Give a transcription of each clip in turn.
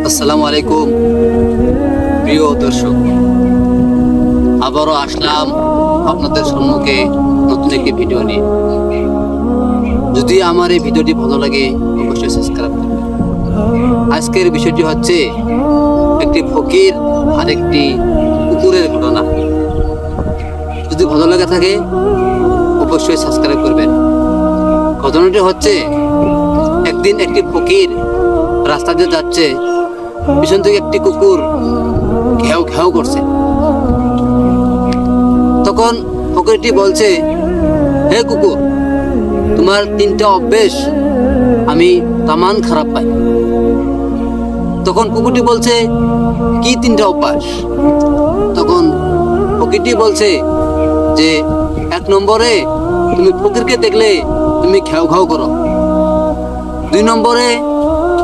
আসসালামু আলাইকুম প্রিয় দর্শক, আবারও আসলাম আপনাদের সম্মুখে নতুন একটি ভিডিও নিয়ে। যদি আমার এই ভিডিওটি ভালো লাগে অবশ্যই সাবস্ক্রাইব করবেন। আজকের বিষয়টি হচ্ছে একটি ফকির আর একটি কুকুরের ঘটনা। যদি ভালো লাগে থাকে অবশ্যই সাবস্ক্রাইব করবেন। ঘটনাটি হচ্ছে, একদিন একটি ফকির রাস্তা দিয়ে যাচ্ছে, পিছন থেকে একটি কুকুর ঘেউ ঘেউ করছে। তখন ফকিরটি বলছে, হে কুকুর, তোমার তিনটা অভ্যেস আমি তামান খারাপ পাই। তখন কুকুরটি বলছে, কি তিনটা অভ্যাস? তখন ফকিরটি বলছে যে, এক নম্বরে তুমি ফকিরকে দেখলে তুমি ঘেউ ঘেউ করো। 2 নম্বরে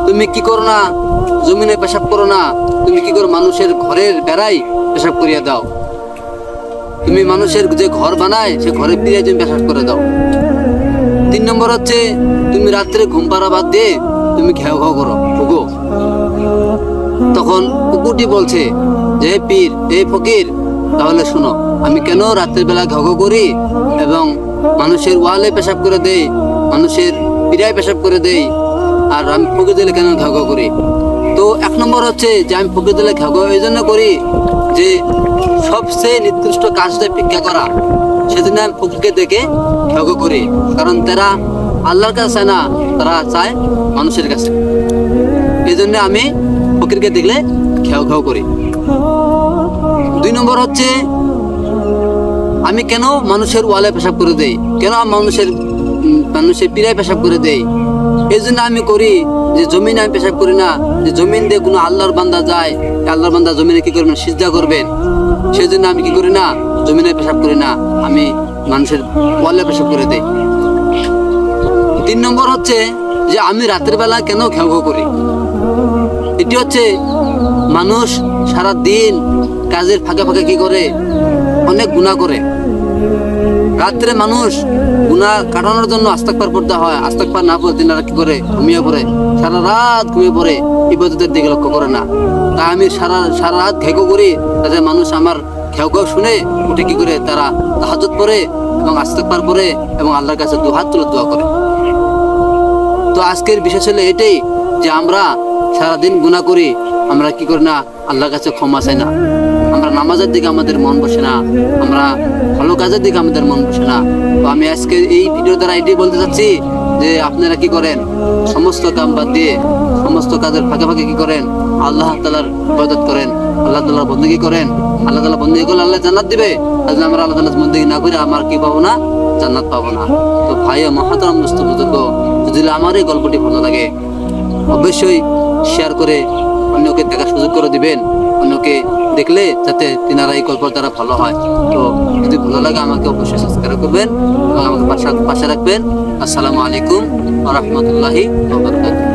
তুমি কি করো না, জমিনে পেশাব করো না, তুমি কি করো, মানুষের ঘরের বেড়াই পেশাব করিয়া দাও। তুমি মানুষের যে ঘর বানায় সে ঘরে ফিরে তুমি পেশাব করে দাও। 3 নম্বর হচ্ছে, তুমি রাত্রে ঘুম পাড়া বাদ দিয়ে তুমি ঘেউ ঘেউ করো, ফুগো। তখন কুকুরটি বলছে যে, হে পীর, হে ফকির, তাহলে শোনো, আমি কেন রাত্রের বেলা ঘেউ ঘেউ করি এবং মানুষের ওয়ালে পেশাব করে দেই, মানুষের পিড়ায় পেশাব করে দেই, আর আমি ফকির দিলে কেন ঘেউ ঘেউ করি? তো 1 নম্বর হচ্ছে যে, আমি ফকির দিলে ঘেউ ঘেউ এই জন্য করি যে সবচেয়ে নির্দিষ্ট কাজটা ভিক্ষা করা, সেজন্য আমি ফকিরকে দেখে ঘেউ ঘেউ করি। কারণ তারা আল্লাহর কাছে চায় না, তারা চায় মানুষের কাছে। এই জন্য আমি ফকিরকে দেখলে ঘেউ ঘেউ করি। 2 নম্বর হচ্ছে, আমি কেন মানুষের ওয়ালে পেশাব করে দেই, কেন মানুষের পীড়ায় পেশাব করে দেই? এই জন্য আমি করি যে জমিনে আমি পেশাব করি না, যে জমিন দিয়ে কোনো আল্লাহর বান্দা যায়, আল্লাহর বান্দা জমিনে কি করবেন, সিজদা করবেন। সেই জন্য আমি কি করি না, জমিনে পেশাব করি না, আমি মানুষের ওয়ালে পেশাব করে দেই। 3 নম্বর হচ্ছে যে, আমি রাতের বেলা কেন ঘেউ ঘেউ করি? এটি হচ্ছে, মানুষ সারা দিন কাজের ফাঁকে ফাঁকে কি করে, অনেক গুনাহ করে। রাত্রে মানুষ গুনাহ কাটানোর জন্য আস্তাগফার পড়তে হয়, আস্তাগফার না পড়ে দিনারা কি করে, ঘুমিয়ে পড়ে, সারা রাত ঘুমিয়ে পড়ে, ইবাদতের দিকে লক্ষ্য করে না। তাই আমি সারা রাত ঘেউ করি, যাতে মানুষ আমার ঘেউ ঘেউ শুনে উঠে কি করে, তারা তাহাজ্জুদ পড়ে এবং আস্তাগফার পড়ে এবং আল্লাহর কাছে দুহাত তুলে দোয়া করে। তো আজকের বিষয় ছিল এটাই যে, আমরা সারাদিন গুনাহ করি, আমরা কি করি না, আল্লাহর কাছে ক্ষমা চাই না, আমরা নামাজের দিকে আমাদের মন বসে না, আমরা ভালো কাজের দিকে আমাদের মন বসে না। তো আমি আজকে এই ভিডিও দ্বারা এটাই বলতে চাচ্ছি যে, আপনারা কি করেন, সমস্ত কাম বাদ দিয়ে সমস্ত কাজের ফাঁকে ফাঁকে কি করেন, আল্লাহ তাআলার ইবাদত করেন, আল্লাহ তাআলার বন্দেগী করেন। আল্লাহ তাআলা বন্দেগী করলে আল্লাহ জান্নাত দিবে, আর যদি আমরা আল্লাহ তাআলার বন্দেগী না করি, আমার কি পাবো না, জান্নাত পাবো না। তো ভাই ও মহতারাম দোস্ত বুজুর্গ, যদি আমার এই গল্পটি ভালো লাগে অবশ্যই শেয়ার করে অন্যকে দেখার সুযোগ করে দিবেন, অন্যকে দেখলে যাতে তিনারা এই গল্পের দ্বারা ভালো হয়। তো যদি ভালো লাগে আমাকে অবশ্যই সাবস্ক্রাইব করবেন এবং আমাকে পাশে রাখবেন। আসসালামু আলাইকুম ওয়া রাহমাতুল্লাহি ওয়া বারাকাতুহু।